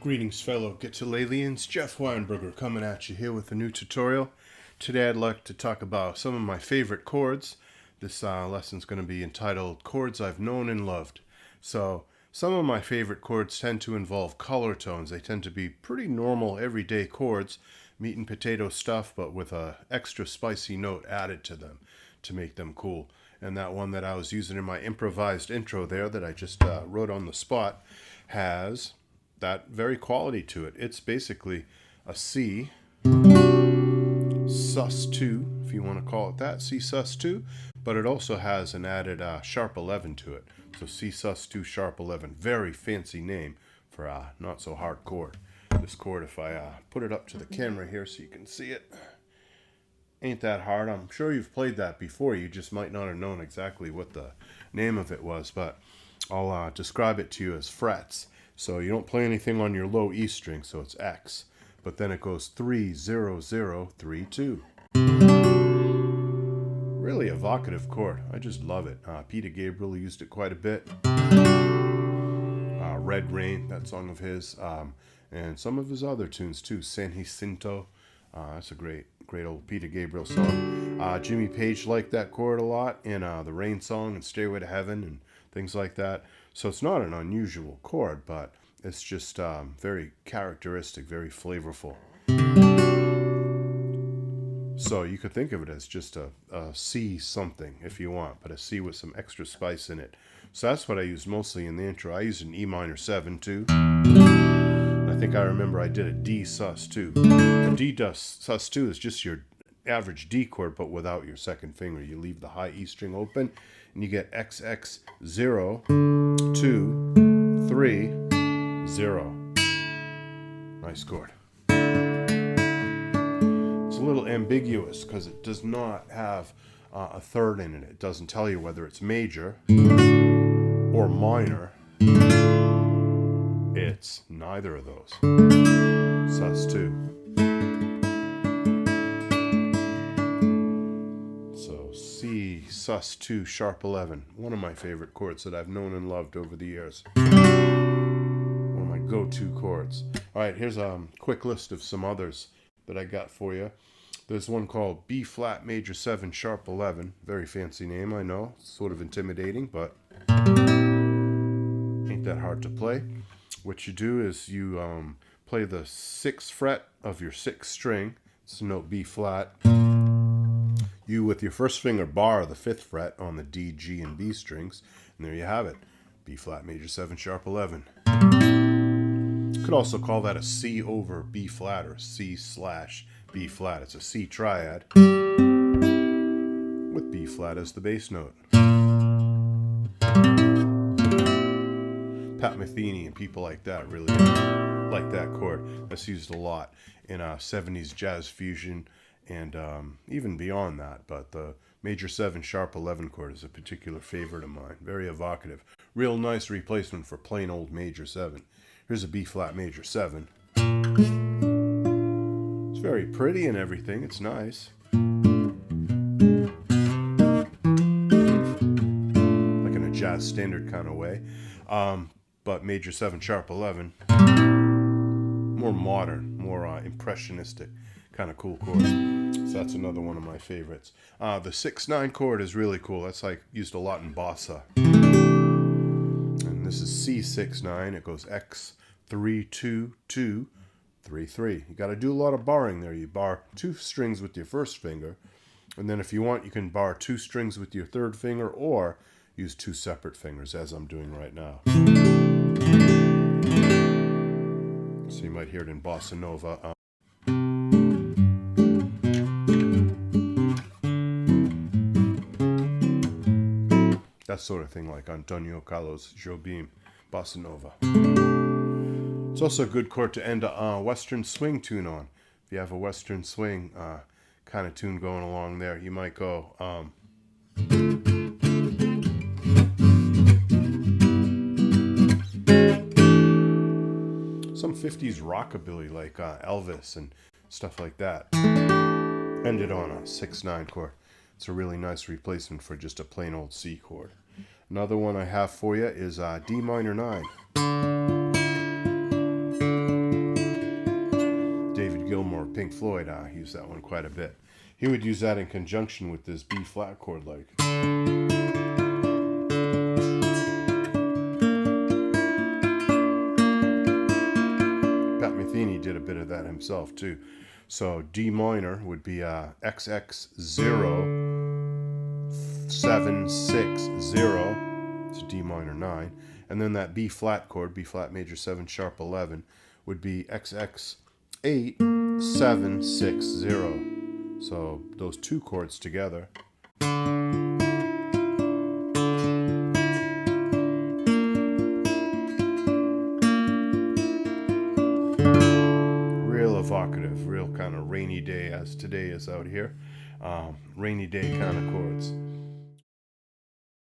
Greetings, fellow Guitaralians. Jeff Weinberger coming at you here with a new tutorial. Today I'd like to talk about some of my favorite chords. This lesson's going to be entitled Chords I've Known and Loved. So some of my favorite chords tend to involve color tones. They tend to be pretty normal everyday chords, meat and potato stuff, but with a extra spicy note added to them to make them cool. And that one that I was using in my improvised intro there that I just wrote on the spot has that very quality to it. It's basically a C sus2, if you want to call it that, C sus2, but it also has an added sharp 11 to it. So C sus2 sharp 11, very fancy name for a not so hard chord. This chord, if I put it up to the camera here so you can see it, ain't that hard. I'm sure you've played that before, you just might not have known exactly what the name of it was, but I'll describe it to you as frets. So you don't play anything on your low E string, so it's X. But then it goes 3, 0, 0, 3, 2. Really evocative chord. I just love it. Peter Gabriel used it quite a bit. Red Rain, that song of his. And some of his other tunes too. San Jacinto. That's a great old Peter Gabriel song. Jimmy Page liked that chord a lot in the Rain song and Stairway to Heaven and things like that. So it's not an unusual chord, but it's just very characteristic, very flavorful. So you could think of it as just a C something if you want, but a C with some extra spice in it. So that's what I use mostly in the intro. I use an E minor 7 too. I think I remember I did a D sus2. A D sus2 is just your average D chord, but without your second finger. You leave the high E string open, and you get XX 0, 2, 3, 0. Nice chord. It's a little ambiguous because it does not have a third in it. It doesn't tell you whether it's major or minor. It's neither of those. Sus2. So C sus2 sharp 11. One of my favorite chords that I've known and loved over the years. One of my go-to chords. Alright, here's a quick list of some others that I got for you. There's one called B flat major 7 sharp 11. Very fancy name, I know. Sort of intimidating, but ain't that hard to play. What you do is you play the 6th fret of your 6th string. It's the note B flat. You, with your first finger, bar the 5th fret on the D, G, and B strings. And there you have it. B flat major 7 sharp 11. You could also call that a C over B flat or C slash B flat. It's a C triad with B flat as the bass note. Pat Metheny and people like that really like that chord. That's used a lot in 70s jazz fusion and even beyond that. But the major 7 sharp 11 chord is a particular favorite of mine. Very evocative. Real nice replacement for plain old major 7. Here's a B flat major 7. It's very pretty and everything. It's nice. Like in a jazz standard kind of way. But major 7 sharp 11, more modern, more impressionistic, kind of cool chord. So that's another one of my favorites. The 6-9 chord is really cool. That's like used a lot in bossa. And this is C6-9. It goes X 3 2 2 3 3. You got to do a lot of barring there. You bar 2 strings with your first finger, and then if you want, you can bar 2 strings with your third finger, or use 2 separate fingers, as I'm doing right now. So you might hear it in bossa nova. That sort of thing, like Antonio Carlos Jobim, bossa nova. It's also a good chord to end a Western swing tune on. If you have a Western swing kind of tune going along there, you might go... some 50s rockabilly like Elvis and stuff like that. Ended on a 6-9 chord. It's a really nice replacement for just a plain old C chord. Another one I have for you is D minor 9. Pink Floyd used that one quite a bit. He would use that in conjunction with this B flat chord, like. Pat Metheny did a bit of that himself too. So D minor would be XX0760. It's D minor 9, and then that B flat chord, B flat major 7 sharp 11, would be XX8760. So those two chords together. Real evocative, real kind of rainy day, as today is out here. Rainy day kind of chords.